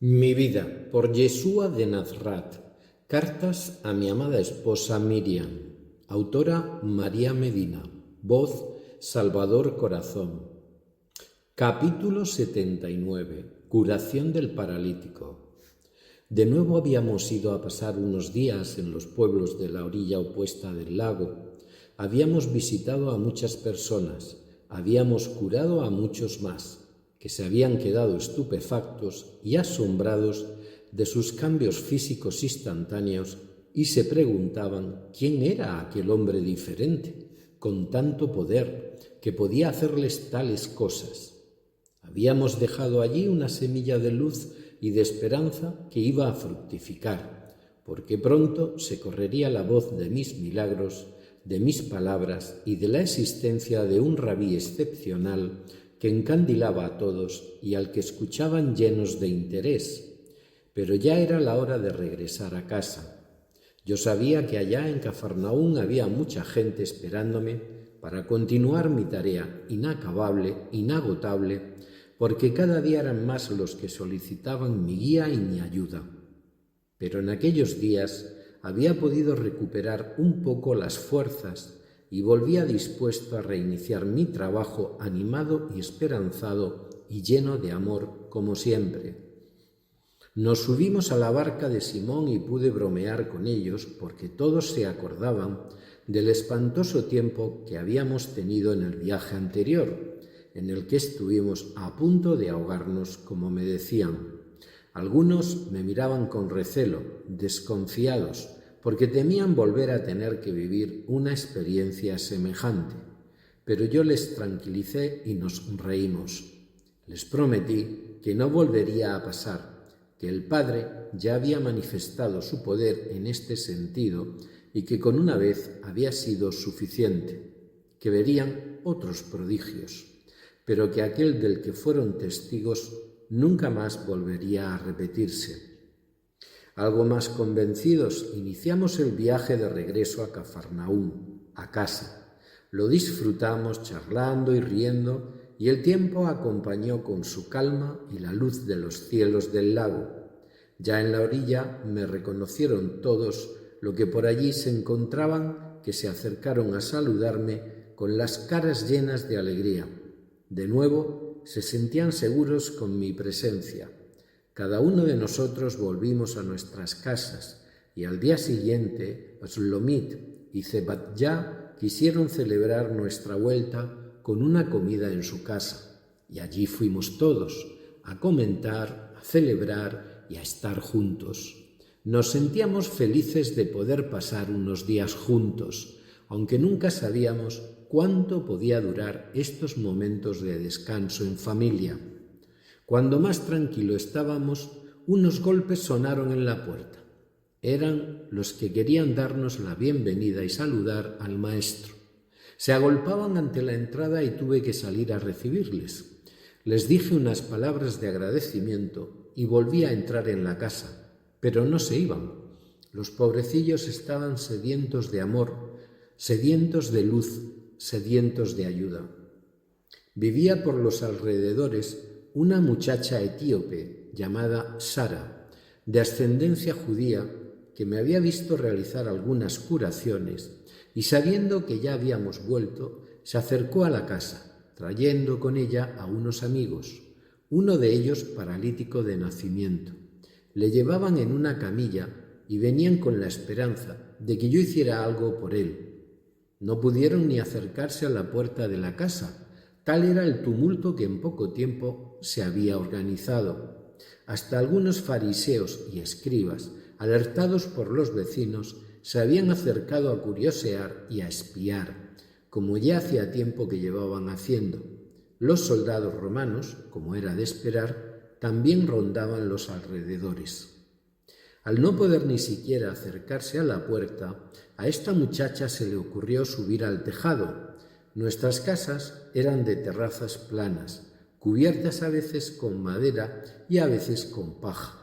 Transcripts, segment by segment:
Mi vida, por Yeshua de Nazrat. Cartas a mi amada esposa Miriam. Autora María Medina. Voz Salvador Corazón. Capítulo 79. Curación del paralítico. De nuevo habíamos ido a pasar unos días en los pueblos de la orilla opuesta del lago. Habíamos visitado a muchas personas, habíamos curado a muchos más, que se habían quedado estupefactos y asombrados de sus cambios físicos instantáneos y se preguntaban quién era aquel hombre diferente, con tanto poder, que podía hacerles tales cosas. Habíamos dejado allí una semilla de luz y de esperanza que iba a fructificar, porque pronto se correría la voz de mis milagros, de mis palabras y de la existencia de un rabí excepcional que encandilaba a todos y al que escuchaban llenos de interés. Pero ya era la hora de regresar a casa. Yo sabía que allá en Cafarnaún había mucha gente esperándome para continuar mi tarea inacabable, inagotable, porque cada día eran más los que solicitaban mi guía y mi ayuda. Pero en aquellos días había podido recuperar un poco las fuerzas y volvía dispuesto a reiniciar mi trabajo animado y esperanzado y lleno de amor como siempre. Nos subimos a la barca de Simón y pude bromear con ellos porque todos se acordaban del espantoso tiempo que habíamos tenido en el viaje anterior, en el que estuvimos a punto de ahogarnos, como me decían. Algunos me miraban con recelo, desconfiados, porque temían volver a tener que vivir una experiencia semejante. Pero yo les tranquilicé y nos reímos. Les prometí que no volvería a pasar, que el Padre ya había manifestado su poder en este sentido y que con una vez había sido suficiente, que verían otros prodigios, pero que aquel del que fueron testigos nunca más volvería a repetirse. Algo más convencidos, iniciamos el viaje de regreso a Cafarnaún, a casa. Lo disfrutamos charlando y riendo, y el tiempo acompañó con su calma y la luz de los cielos del lago. Ya en la orilla me reconocieron todos los que por allí se encontraban, que se acercaron a saludarme con las caras llenas de alegría. De nuevo se sentían seguros con mi presencia. Cada uno de nosotros volvimos a nuestras casas y al día siguiente Shlomit y Zebatya quisieron celebrar nuestra vuelta con una comida en su casa. Y allí fuimos todos a comentar, a celebrar y a estar juntos. Nos sentíamos felices de poder pasar unos días juntos, aunque nunca sabíamos cuánto podía durar estos momentos de descanso en familia. Cuando más tranquilo estábamos, unos golpes sonaron en la puerta. Eran los que querían darnos la bienvenida y saludar al maestro. Se agolpaban ante la entrada y tuve que salir a recibirles. Les dije unas palabras de agradecimiento y volví a entrar en la casa, pero no se iban. Los pobrecillos estaban sedientos de amor, sedientos de luz, sedientos de ayuda. Vivía por los alrededores una muchacha etíope llamada Sara, de ascendencia judía, que me había visto realizar algunas curaciones y sabiendo que ya habíamos vuelto, se acercó a la casa, trayendo con ella a unos amigos, uno de ellos paralítico de nacimiento. Le llevaban en una camilla y venían con la esperanza de que yo hiciera algo por él. No pudieron ni acercarse a la puerta de la casa. Tal era el tumulto que en poco tiempo se había organizado. Hasta algunos fariseos y escribas, alertados por los vecinos, se habían acercado a curiosear y a espiar, como ya hacía tiempo que llevaban haciendo. Los soldados romanos, como era de esperar, también rondaban los alrededores. Al no poder ni siquiera acercarse a la puerta, a esta muchacha se le ocurrió subir al tejado. Nuestras casas eran de terrazas planas, cubiertas a veces con madera y a veces con paja.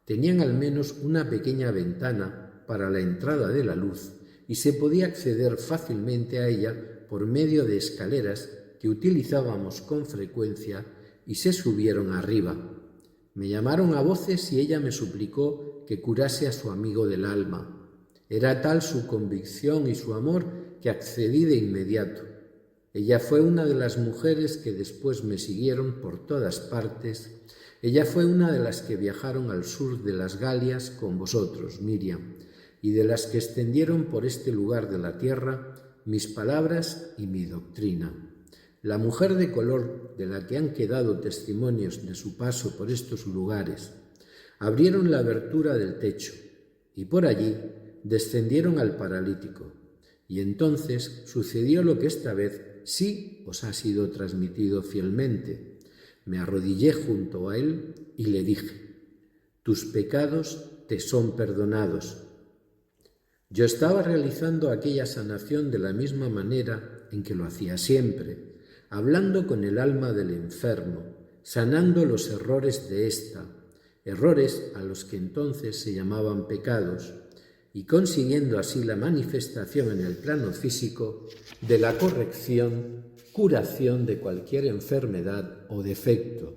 Tenían al menos una pequeña ventana para la entrada de la luz y se podía acceder fácilmente a ella por medio de escaleras que utilizábamos con frecuencia y se subieron arriba. Me llamaron a voces y ella me suplicó que curase a su amigo del alma. Era tal su convicción y su amor que accedí de inmediato. Ella fue una de las mujeres que después me siguieron por todas partes. Ella fue una de las que viajaron al sur de las Galias con vosotros, Miriam, y de las que extendieron por este lugar de la tierra mis palabras y mi doctrina. La mujer de color de la que han quedado testimonios de su paso por estos lugares. Abrieron la abertura del techo y por allí descendieron al paralítico. Y entonces sucedió lo que esta vez sí os ha sido transmitido fielmente. Me arrodillé junto a él y le dije: tus pecados te son perdonados. Yo estaba realizando aquella sanación de la misma manera en que lo hacía siempre, hablando con el alma del enfermo, sanando los errores de ésta, errores a los que entonces se llamaban pecados, y consiguiendo así la manifestación en el plano físico de la curación de cualquier enfermedad o defecto.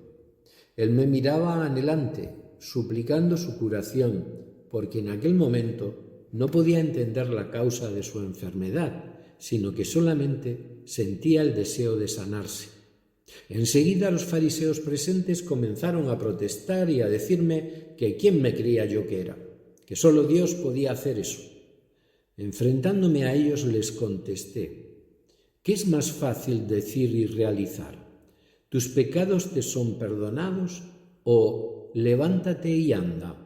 Él me miraba anhelante, suplicando su curación, porque en aquel momento no podía entender la causa de su enfermedad, sino que solamente sentía el deseo de sanarse. Enseguida los fariseos presentes comenzaron a protestar y a decirme que quién me creía yo que era, que solo Dios podía hacer eso. Enfrentándome a ellos les contesté: ¿qué es más fácil decir y realizar? ¿Tus pecados te son perdonados o levántate y anda?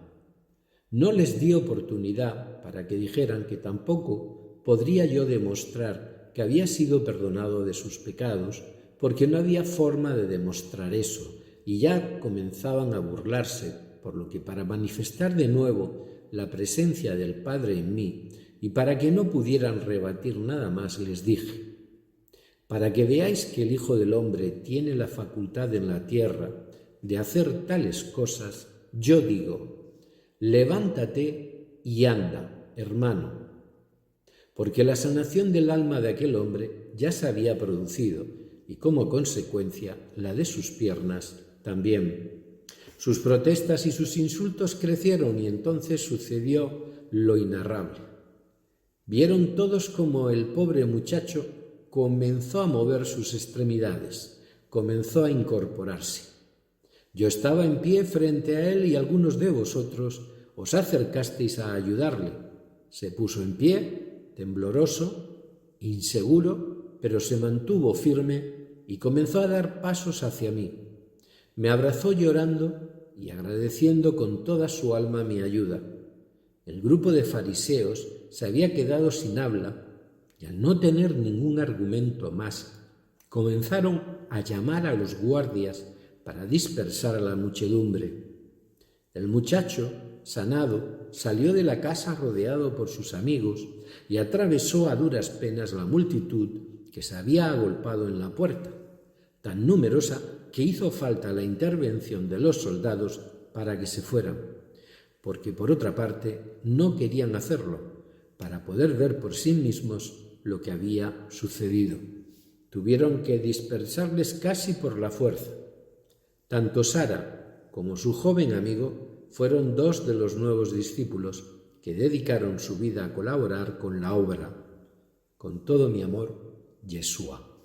No les di oportunidad para que dijeran que tampoco podría yo demostrar que había sido perdonado de sus pecados, porque no había forma de demostrar eso, y ya comenzaban a burlarse, por lo que para manifestar de nuevo la presencia del Padre en mí, y para que no pudieran rebatir nada más, les dije: para que veáis que el Hijo del Hombre tiene la facultad en la tierra de hacer tales cosas, yo digo: levántate y anda, hermano. Porque la sanación del alma de aquel hombre ya se había producido, y como consecuencia la de sus piernas también. Sus protestas y sus insultos crecieron y entonces sucedió lo inarrable. Vieron todos como el pobre muchacho comenzó a mover sus extremidades, comenzó a incorporarse. Yo estaba en pie frente a él y algunos de vosotros os acercasteis a ayudarle. Se puso en pie, tembloroso, inseguro, pero se mantuvo firme y comenzó a dar pasos hacia mí. Me abrazó llorando y agradeciendo con toda su alma mi ayuda. El grupo de fariseos se había quedado sin habla y al no tener ningún argumento más, comenzaron a llamar a los guardias para dispersar a la muchedumbre. El muchacho, sanado, salió de la casa rodeado por sus amigos y atravesó a duras penas la multitud que se había agolpado en la puerta, tan numerosa que hizo falta la intervención de los soldados para que se fueran, porque por otra parte no querían hacerlo, para poder ver por sí mismos lo que había sucedido. Tuvieron que dispersarles casi por la fuerza. Tanto Sara como su joven amigo fueron dos de los nuevos discípulos que dedicaron su vida a colaborar con la obra. Con todo mi amor, Yeshua.